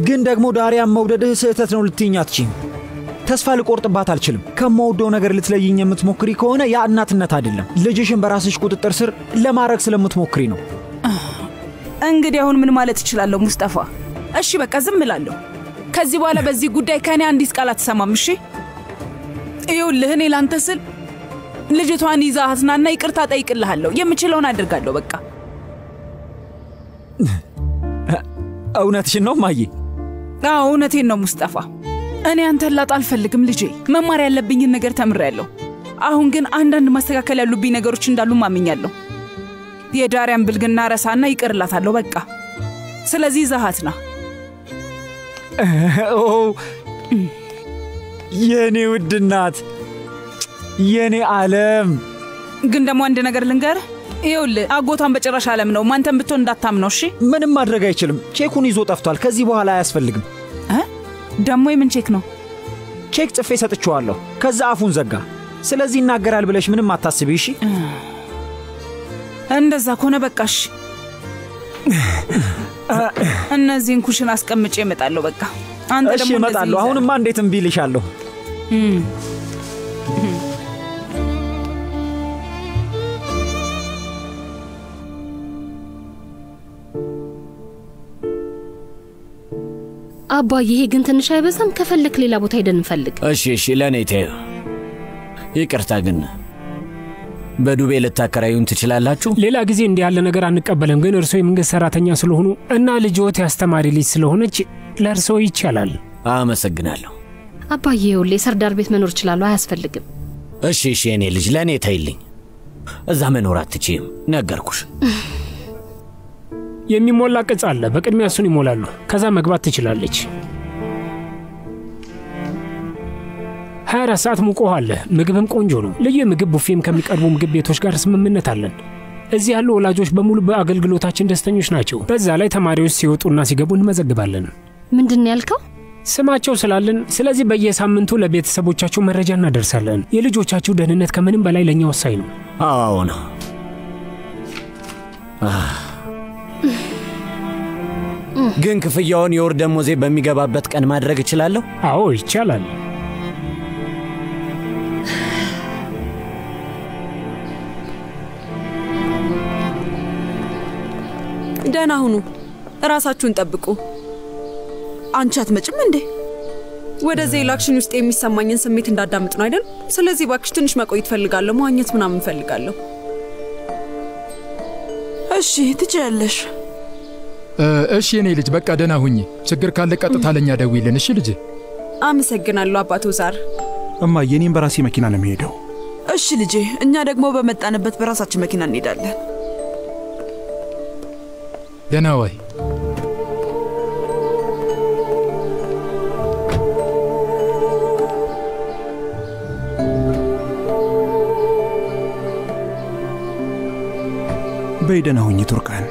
ግን ደግሞ ዳሪያን መውደድህ ስህተት ነው ልትይኝ አትችይም። ተስፋ ልቆርጥባት አልችልም። ከመወደው ነገር ልትለይኝ የምትሞክሪ ከሆነ ያ እናትነት አይደለም፣ ልጅሽን በራስሽ ቁጥጥር ስር ለማድረግ ስለምትሞክሪ ነው። እንግዲህ አሁን ምን ማለት እችላለሁ ሙስጠፋ? እሺ በቃ ዝም እላለሁ። ከዚህ በኋላ በዚህ ጉዳይ ከኔ አንዲት ቃል አትሰማም። እሺ ይኸውልህ፣ እኔ ላንተ ስል ልጅቷን ይዛሃትና ይቅርታ ጠይቅልሃለሁ። የምችለውን አድርጋለሁ። በቃ እውነትሽን ነው ማዬ? አዎ እውነቴን ነው ሙስጠፋ። እኔ አንተን ላጣ አልፈልግም ልጄ። መማር ያለብኝን ነገር ተምሬያለሁ። አሁን ግን አንዳንድ ማስተካከል ያሉብኝ ነገሮች እንዳሉ ማምኛለሁ። የዳሪያን ብልግና ረሳና ይቅርላታለሁ በቃ። ስለዚህ ይዛሃትና የኔ ውድ እናት፣ የኔ ዓለም። ግን ደግሞ አንድ ነገር ልንገርህ፣ ይኸውልህ አጎቷን በጭራሽ ዓለም ነው ማንተን ብትሆን እንዳታምነው። እሺ ምንም ማድረግ አይችልም። ቼኩን ይዞ ጠፍቷል። ከዚህ በኋላ አያስፈልግም። ደግሞ የምን ቼክ ነው? ቼክ ጽፌ ሰጥቼዋለሁ። ከዛ አፉን ዘጋ። ስለዚህ ይናገራል ብለሽ ምንም አታስቢ። እሺ እንደዛ ከሆነ በቃሽ። እነዚህን ኩሽን አስቀምጬ እመጣለሁ። በቃ አንተ ደግሞ እሺ እመጣለሁ። አሁንማ እንዴት እምቢ ልሻለሁ? አባዬ ይሄ ግን ትንሽ አይበዛም? ከፈለክ ሌላ ቦታ ሄደን እንፈልግ። እሺ ለኔ ተይው። ይቅርታ ግን በዱቤ ልታከራዩን ትችላላችሁ? ሌላ ጊዜ እንዲህ ያለ ነገር አንቀበልም። ግን እርሶ የመንግስት ሰራተኛ ስለሆኑ እና ልጅዎት ያስተማሪ ልጅ ስለሆነች ለእርሶ ይቻላል። አመሰግናለሁ አባዬ። ይኸውልህ የሰርዳር ቤት መኖር እችላለሁ፣ አያስፈልግም። እሺ የኔ ልጅ ለኔ ተይልኝ። እዛ መኖር አትችይም፣ ነገርኩሽ። የሚሞላ ቅጽ አለ። በቅድሚያ እሱን ይሞላሉ። ከዛ መግባት ትችላለች። 24 ሰዓት ሙቅ ውሃ አለ። ምግብም ቆንጆ ነው። ልዩ የምግብ ቡፌም ከሚቀርቡ ምግብ ቤቶች ጋር ስምምነት አለን። እዚህ ያሉ ወላጆች በሙሉ በአገልግሎታችን ደስተኞች ናቸው። በዛ ላይ ተማሪዎች ሲወጡና ሲገቡ እንመዘግባለን። ምንድን ያልከው? ስማቸው ስላለን። ስለዚህ በየሳምንቱ ለቤተሰቦቻቸው መረጃ እናደርሳለን። የልጆቻቸው ደህንነት ከምንም በላይ ለኛ ወሳኝ ነው። አዎ ነው። ግን ክፍያውን የወር ደሞዜ በሚገባበት ቀን ማድረግ እችላለሁ? አዎ ይቻላል። ደህና ሁኑ። ራሳችሁን ጠብቁ። አንቺ አትመጭም እንዴ? ወደዚህ ላክሽን ውስጥ የሚሰማኝን ስሜት እንዳዳምጥ ነው አይደል? ስለዚህ ባክሽ ትንሽ መቆየት ፈልጋለሁ። መዋኘት ምናምን ፈልጋለሁ። እሺ ትችያለሽ። እሺ የኔ ልጅ በቃ ደህና ሁኚ። ችግር ካለ ቀጥታ ለኛ ደውይልን። እሺ ልጅ። አመሰግናለሁ አባቶ ዛር። እማዬ እኔም በራሴ መኪና ነው የምሄደው። እሺ ልጄ፣ እኛ ደግሞ በመጣንበት በራሳችን መኪና እንሄዳለን። ደህና ወይ? በይ ደህና ሁኚ ቱርካን።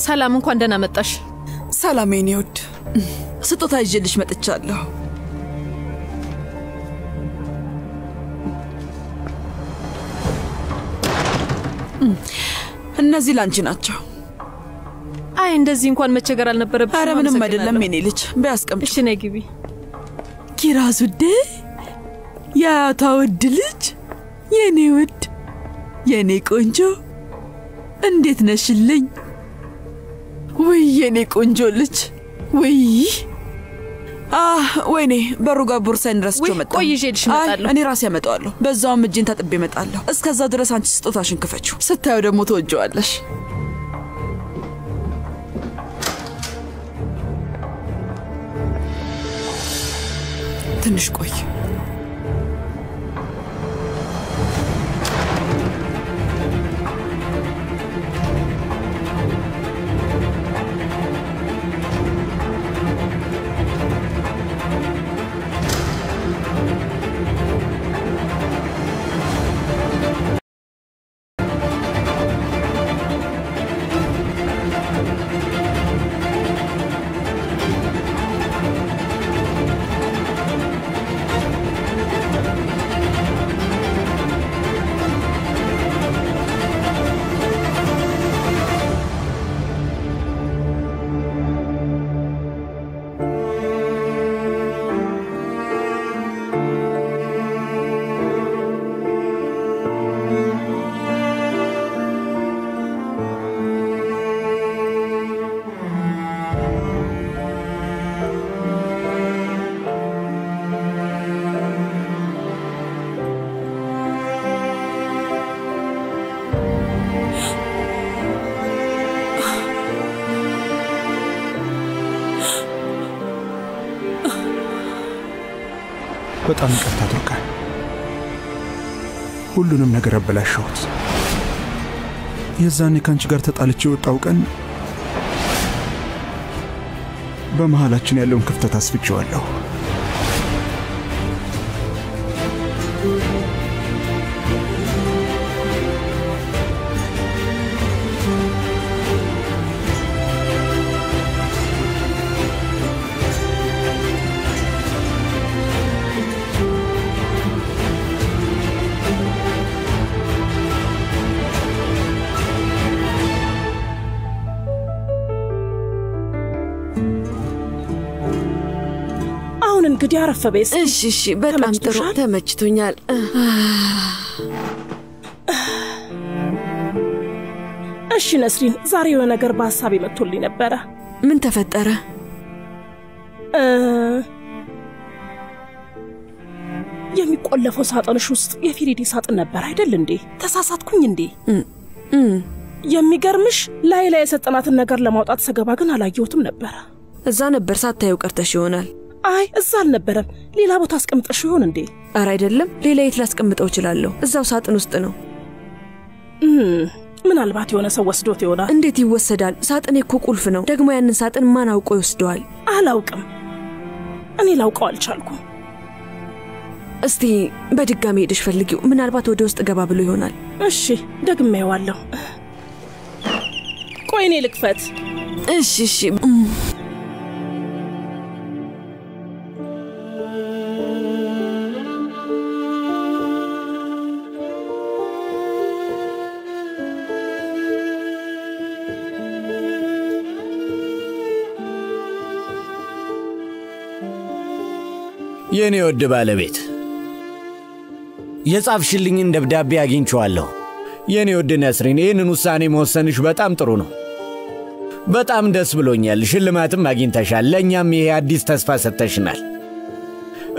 ሰላም፣ እንኳን ደህና መጣሽ። ሰላም የኔ ውድ፣ ስጦታ ይዤልሽ መጥቻለሁ። እነዚህ ላንቺ ናቸው። አይ እንደዚህ እንኳን መቸገር አልነበረብሽም። ኧረ ምንም አይደለም የኔ ልጅ፣ በያስቀምጪ። እሺ ነይ ግቢ። ኪራዝ ውዴ፣ የአያቷ ውድ ልጅ፣ የኔ ውድ፣ የኔ ቆንጆ፣ እንዴት ነሽልኝ? ውይ የኔ ቆንጆ ልጅ፣ ውይ ወይኔ በሩ ጋር ቦርሳዬን ረስቼው መጣሁ። ቆይ ይዤልሽ እመጣለሁ። እኔ ራሴ አመጣዋለሁ። በዛውም እጄን ታጥቤ እመጣለሁ። እስከዛ ድረስ አንቺ ስጦታሽን ክፈችው። ስታዩ ደግሞ ትወጂዋለሽ። ትንሽ ቆይ። በጣም ይቅርታ ቱርካን፣ ሁሉንም ነገር አበላሸሁት። የዛኔ ካንቺ ጋር ተጣልቼ የወጣው ቀን በመሃላችን ያለውን ክፍተት አስፍቼዋለሁ። እንግዲህ አረፈ በይስ። እሺ በጣም ጥሩ ተመችቶኛል። እሺ ነስሪን፣ ዛሬ የሆነ ነገር በሐሳቤ መጥቶልኝ ነበረ። ምን ተፈጠረ? የሚቆለፈው ሳጥንሽ ውስጥ የፊሪዲ ሳጥን ነበር አይደል እንዴ? ተሳሳትኩኝ እንዴ? የሚገርምሽ ላይ የሰጠናትን ነገር ለማውጣት ሰገባ ግን አላየሁትም ነበር። እዛ ነበር ሳታዩ ቀርተሽ ይሆናል። አይ እዛ አልነበረም። ሌላ ቦታ አስቀምጠሽ ይሆን እንዴ? ኧረ አይደለም። ሌላ የት ላስቀምጠው እችላለሁ? እዛው ሳጥን ውስጥ ነው። ምናልባት የሆነ ሰው ወስዶት ይሆናል። እንዴት ይወሰዳል? ሳጥኔ እኮ ቁልፍ ነው። ደግሞ ያንን ሳጥን ማን አውቆ ይወስደዋል? አላውቅም። እኔ ላውቀው አልቻልኩም። እስቲ በድጋሚ ሄደሽ ፈልጊው። ምናልባት ወደ ውስጥ ገባ ብሎ ይሆናል። እሺ ደግሜዋለሁ። ቆይ እኔ ልክፈት። እሺ የኔ ወድ ባለቤት የጻፍሽልኝን ደብዳቤ አግኝቼዋለሁ። የኔ ወድ ነስሪን፣ ይህንን ውሳኔ መወሰንሽ በጣም ጥሩ ነው። በጣም ደስ ብሎኛል። ሽልማትም አግኝተሻል። ለእኛም ይሄ አዲስ ተስፋ ሰጥተሽናል።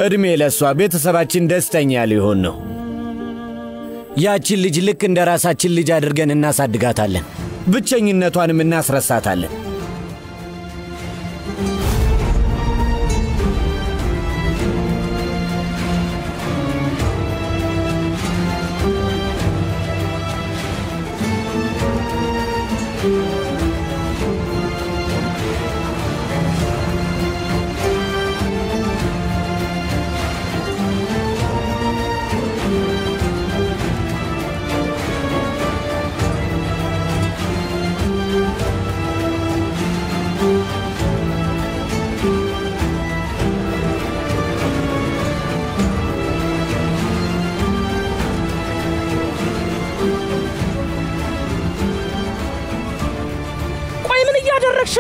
ዕድሜ ለእሷ። ቤተሰባችን ደስተኛ ሊሆን ነው። ያችን ልጅ ልክ እንደ ራሳችን ልጅ አድርገን እናሳድጋታለን። ብቸኝነቷንም እናስረሳታለን።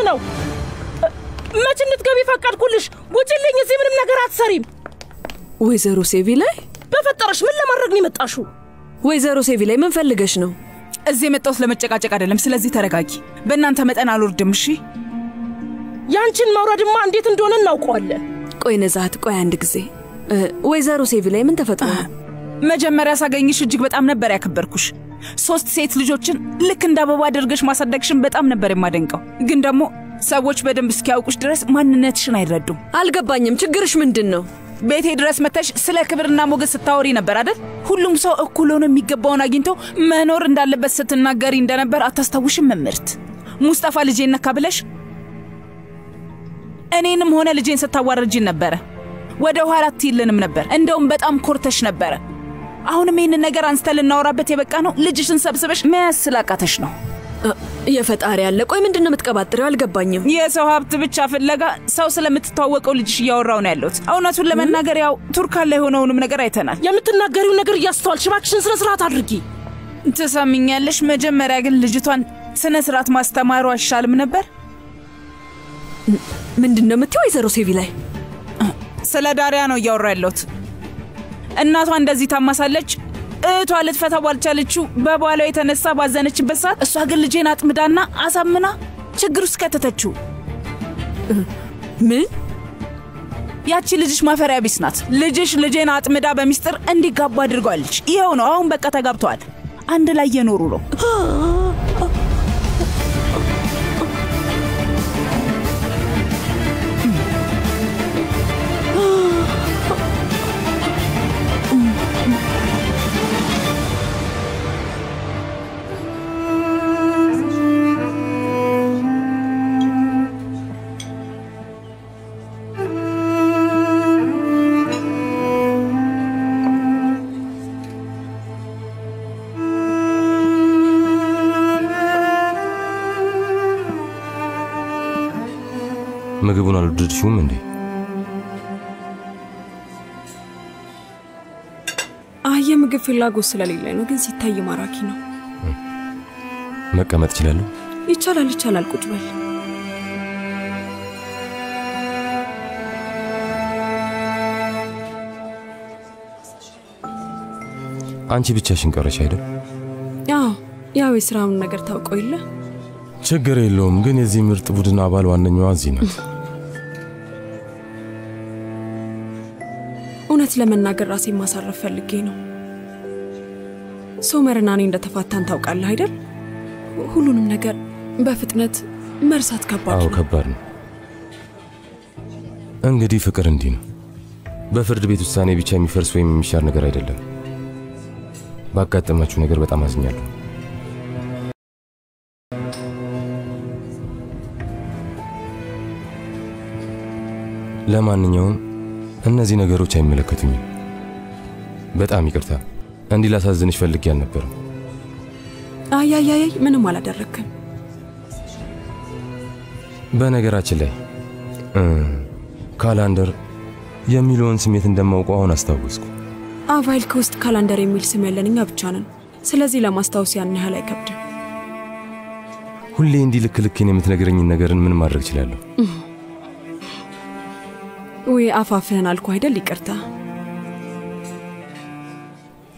ነው? መች እንድትገቢ ፈቀድኩልሽ? ውጪልኝ! እዚህ ምንም ነገር አትሰሪም። ወይዘሮ ሴቪ ላይ በፈጠረሽ ምን ለማድረግ ነው የመጣሽው? ወይዘሮ ሴቪ ላይ ምን ፈልገሽ ነው? እዚህ የመጣሁት ለመጨቃጨቅ አይደለም። ስለዚህ ተረጋጊ። በእናንተ መጠን አልወርድም። እሺ? ያንቺን መውረድማ እንዴት እንደሆነ እናውቀዋለን። ቆይ ነዛት፣ ቆይ አንድ ጊዜ ወይዘሮ ሴቪ ላይ ምን ተፈጥሮ ነው? መጀመሪያ ሳገኝሽ እጅግ በጣም ነበር ያከበርኩሽ። 3 ሴት ልጆችን ልክ እንደ አበባ አድርገሽ ማሳደግሽን በጣም ነበር የማደንቀው። ግን ደግሞ ሰዎች በደንብ እስኪያውቁሽ ድረስ ማንነትሽን አይረዱም። አልገባኝም። ችግርሽ ምንድነው? ቤቴ ድረስ መተሽ ስለ ክብርና ሞገስ ስታወሪ ነበር አይደል? ሁሉም ሰው እኩል ሆኖ የሚገባውን አግኝቶ መኖር እንዳለበት ስትናገሪ እንደነበር አታስታውሽም? መምህርት ሙስጣፋ ልጄን ነካ ብለሽ እኔንም ሆነ ልጄን ስታዋርጂን ነበረ። ወደ ኋላ አትይልንም ነበር። እንደውም በጣም ኮርተሽ ነበረ። አሁንም ይህንን ነገር አንስተን ልናወራበት የበቃ ነው ልጅሽን ሰብስበሽ መያዝ ስላቃተሽ ነው። የፈጣሪ ያለ ቆይ ምንድነው የምትቀባጥሪው? አልገባኝም። የሰው ሀብት ብቻ ፍለጋ ሰው ስለምትተዋወቀው ልጅሽ እያወራው ነው ያለሁት። እውነቱን ለመናገር ያው ቱርካን ላይ ሆነውንም ነገር አይተናል። የምትናገሪው ነገር እያስተዋልሽ እባክሽን ስነ ስርዓት አድርጊ። ትሰሚኛለሽ? መጀመሪያ ግን ልጅቷን ስነ ስርዓት ማስተማሩ አይሻልም ነበር? ምንድነው የምትይው ወይዘሮ ሴቪ ላይ? ስለ ዳሪያ ነው እያወራ ያለሁት። እናቷ እንደዚህ ታማሳለች። እህቷ ልትፈታ ባልቻለችው በባሏ የተነሳ ባዘነችበት ሰዓት እሷ ግን ልጄን አጥምዳና አሳምና ችግር ውስጥ ከተተችው። ምን? ያቺ ልጅሽ ማፈሪያ ቢስ ናት። ልጅሽ ልጄን አጥምዳ በሚስጥር እንዲጋቡ አድርጓለች። ይሄው ነው። አሁን በቃ ተጋብተዋል። አንድ ላይ እየኖሩ ነው። ምግቡን አልወደድሽውም እንዴ? የምግብ ፍላጎት ስለሌለ ነው፣ ግን ሲታይ ማራኪ ነው። መቀመጥ እችላለሁ? ይቻላል፣ ይቻላል። ቁጭ በል። አንቺ ብቻሽን ቀረሽ አይደል? ያው የስራውን ነገር ታውቀው የለ? ችግር የለውም፣ ግን የዚህ ምርጥ ቡድን አባል ዋነኛዋ እዚህ ናት። እውነት ለመናገር ራሴን ማሳረፍ ፈልጌ ነው። ሶመርና እኔ እንደተፋታን ታውቃለህ አይደል? ሁሉንም ነገር በፍጥነት መርሳት ከባድ ነው። ከባድ ነው። እንግዲህ ፍቅር እንዲህ ነው። በፍርድ ቤት ውሳኔ ብቻ የሚፈርስ ወይም የሚሻር ነገር አይደለም። ባጋጠማችሁ ነገር በጣም አዝኛለሁ። ለማንኛውም እነዚህ ነገሮች አይመለከቱኝም። በጣም ይቅርታ። እንዲህ ላሳዝንሽ ፈልጌ አልነበረም። አይ ምንም አላደረክም። በነገራችን ላይ ካላንደር የሚለውን ስሜት እንደማውቀው አሁን አስታወስኩ። አቫይልክ ውስጥ ካላንደር የሚል ስም ያለን እኛ ብቻ ነን። ስለዚህ ለማስታወስ ያን ያህል አይከብድም። ሁሌ እንዲህ ልክ ልኬን የምትነግረኝን ነገርን ምን ማድረግ እችላለሁ? ወይ አፋፍህን አልኩ አይደል? ይቅርታ።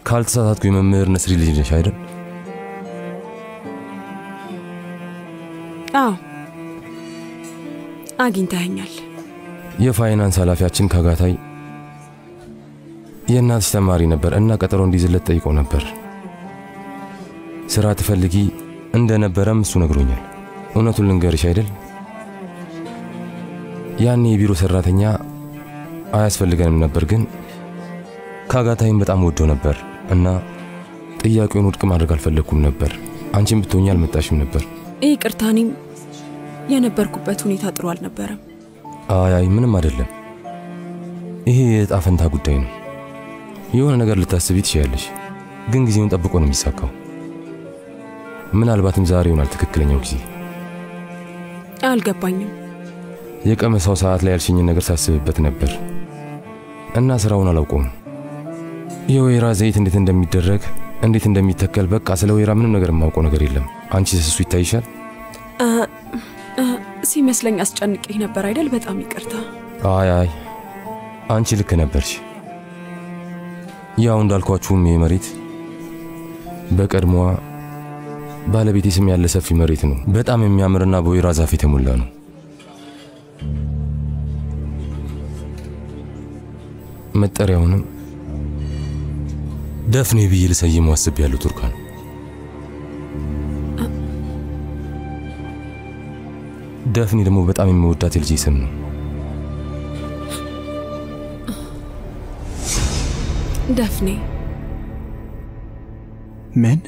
ካልተሳሳትኩ የመምህር ነስሪ ልጅ ነሽ አይደል? አግኝተኸኛል። የፋይናንስ ኃላፊያችን ካጋታይ የእናትሽ ተማሪ ነበር እና ቀጠሮ እንዲዝለት ጠይቆ ነበር። ስራ ትፈልጊ እንደነበረም እሱ ነግሮኛል። እውነቱን ልንገርሽ አይደል? ያኔ የቢሮ ሰራተኛ አያስፈልገንም ነበር፣ ግን ካጋታይም በጣም ወዶ ነበር እና ጥያቄውን ውድቅ ማድረግ አልፈለኩም ነበር። አንቺም ብትሆኚ አልመጣሽም ነበር። ይቅርታ፣ እኔም የነበርኩበት ሁኔታ ጥሩ አልነበረም። አይ ምንም አይደለም። ይሄ የዕጣ ፈንታ ጉዳይ ነው። የሆነ ነገር ልታስቢ ትችያለሽ፣ ግን ጊዜውን ጠብቆ ነው የሚሳካው። ምናልባትም ዛሬ ይሆናል ትክክለኛው ጊዜ። አልገባኝም። የቀመሳው ሰዓት ላይ ያልሽኝን ነገር ሳስብበት ነበር እና ስራውን አላውቀውም። የወይራ ዘይት እንዴት እንደሚደረግ እንዴት እንደሚተከል፣ በቃ ስለ ወይራ ምንም ነገር የማውቀው ነገር የለም። አንቺ እሱ ይታይሻል? ሲመስለኝ አስጨንቄህ ነበር አይደል? በጣም ይቅርታ። አይ አንቺ ልክ ነበርሽ። ያው እንዳልኳችሁም ይሄ መሬት በቀድሞዋ ባለቤቴ ስም ያለ ሰፊ መሬት ነው። በጣም የሚያምርና በወይራ ዛፍ የተሞላ ነው። መጠሪያውንም ደፍኔ ብዬ ልሰይመው አስቤያለሁ ቱርካን። ደፍኔ ደግሞ በጣም የሚወዳት የልጄ ስም ነው። ደፍኔ። ምን?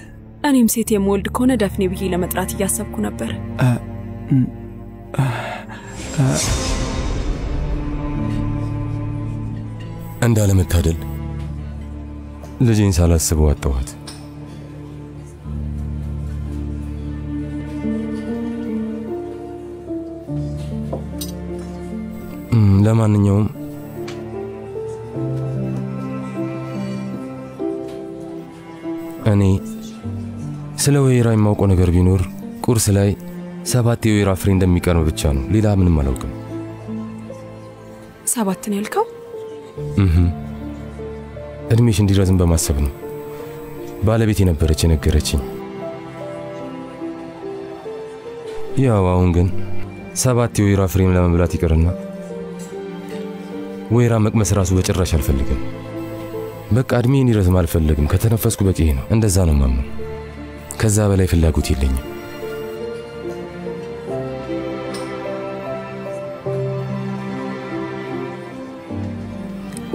እኔም ሴት የምወልድ ከሆነ ደፍኔ ብዬ ለመጥራት እያሰብኩ ነበር። እንዳለመታደል ልጄን ሳላስበው አጣኋት። ለማንኛውም እኔ ስለ ወይራ የማውቀው ነገር ቢኖር ቁርስ ላይ 7 የወይራ ፍሬ እንደሚቀርብ ብቻ ነው። ሌላ ምንም አላውቅም። 7 ነው ያልከው? እድሜሽ እንዲረዝም በማሰብ ነው። ባለቤቴ ነበረች የነገረችኝ። ያው አሁን ግን 7 የወይራ ፍሬም ለመብላት ይቀርና ወይራ መቅመስ ራሱ በጭራሽ አልፈልግም። በቃ እድሜ እንዲረዝም አልፈልግም። ከተነፈስኩ በቂ ነው። እንደዛ ነው ማምነው። ከዛ በላይ ፍላጎት የለኝም።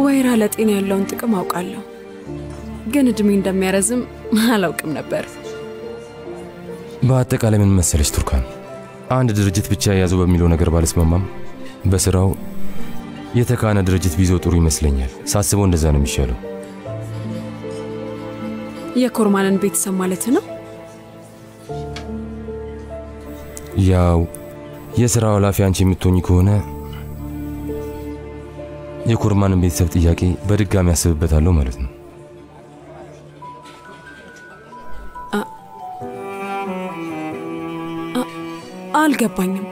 ወይራ ለጤና ያለውን ጥቅም አውቃለሁ፣ ግን እድሜ እንደሚያረዝም አላውቅም ነበር። በአጠቃላይ ምን መሰለሽ ቱርካን፣ አንድ ድርጅት ብቻ የያዘው በሚለው ነገር ባልስማማም በስራው የተካነ ድርጅት ቢይዘው ጥሩ ይመስለኛል። ሳስበው እንደዛ ነው የሚሻለው። የኮርማንን ቤተሰብ ማለት ነው? ያው የሥራው ኃላፊ አንቺ የምትሆኚ ከሆነ የኮርማንን ቤተሰብ ጥያቄ በድጋሚ ያስብበታለሁ ማለት ነው። አልገባኝም።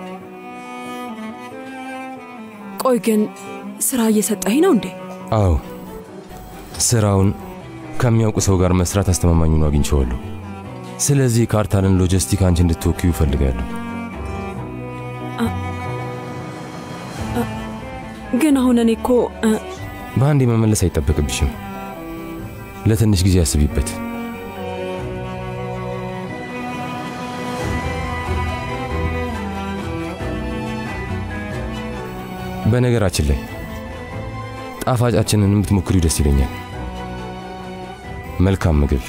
ቆይ ግን ስራ እየሰጠኝ ነው እንዴ? አዎ፣ ስራውን ከሚያውቁ ሰው ጋር መስራት አስተማማኝ ነው አግኝቼዋለሁ። ስለዚህ ካርታልን ሎጂስቲክ አንቺ እንድትወክዩ እፈልጋለሁ። ግን አሁን እኔ እኮ በአንዴ መመለስ አይጠበቅብሽም። ለትንሽ ጊዜ አስቢበት። በነገራችን ላይ ጣፋጫችንን ብትሞክሪው ደስ ይለኛል። መልካም ምግብ፣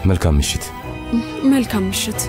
መልካም ምሽት። መልካም ምሽት።